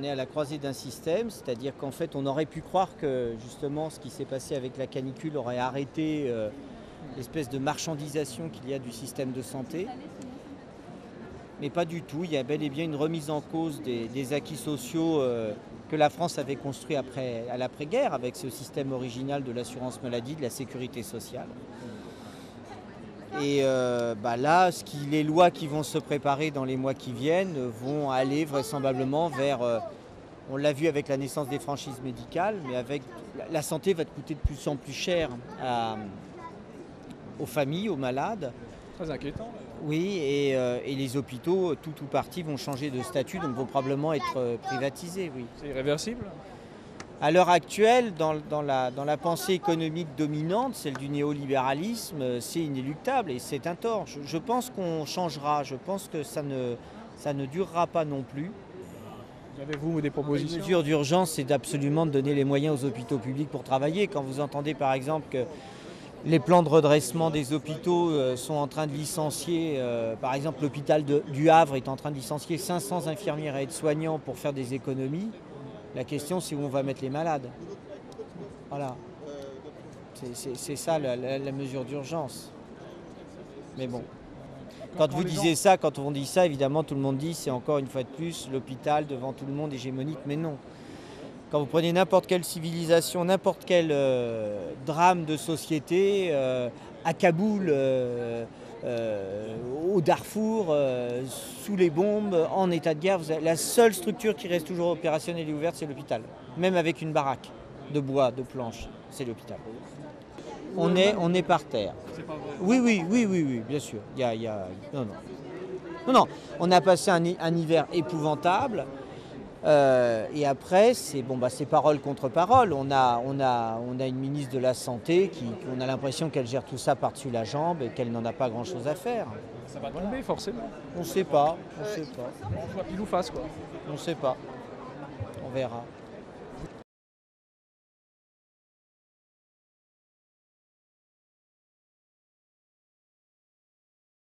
est à la croisée d'un système, c'est-à-dire qu'en fait on aurait pu croire que justement ce qui s'est passé avec la canicule aurait arrêté l'espèce de marchandisation qu'il y a du système de santé. Mais pas du tout, il y a bel et bien une remise en cause des acquis sociaux que la France avait construits à l'après-guerre avec ce système original de l'assurance maladie, de la sécurité sociale. Et là, les lois qui vont se préparer dans les mois qui viennent vont aller vraisemblablement vers, on l'a vu avec la naissance des franchises médicales, mais avec la santé va coûter de plus en plus cher aux familles, aux malades. Très inquiétant. Oui, et les hôpitaux, tout ou partie, vont changer de statut, donc vont probablement être privatisés, oui. C'est irréversible? À l'heure actuelle, dans la pensée économique dominante, celle du néolibéralisme, c'est inéluctable et c'est un tort. Je pense qu'on changera, je pense que ça ne durera pas non plus. Avez-vous des propositions? La mesure d'urgence, c'est absolument de donner les moyens aux hôpitaux publics pour travailler. Quand vous entendez par exemple que les plans de redressement des hôpitaux sont en train de licencier, par exemple l'hôpital du Havre est en train de licencier 500 infirmières et aides-soignants pour faire des économies. La question, c'est où on va mettre les malades. Voilà. C'est ça la mesure d'urgence. Mais bon. Quand on dit ça, évidemment, tout le monde dit c'est encore une fois de plus l'hôpital devant tout le monde hégémonique, mais non. Quand vous prenez n'importe quelle civilisation, n'importe quel drame de société, à Kaboul, au Darfour, sous les bombes, en état de guerre, la seule structure qui reste toujours opérationnelle et ouverte, c'est l'hôpital. Même avec une baraque de bois, de planches, c'est l'hôpital. On est par terre. C'est pas vrai. Oui, bien sûr. Non. On a passé un hiver épouvantable. Et après, c'est parole contre parole. On a une ministre de la Santé on a l'impression qu'elle gère tout ça par-dessus la jambe et qu'elle n'en a pas grand-chose à faire. Ça va tomber forcément. On ne sait pas. On voit pile ou face quoi. On ne sait pas. On verra.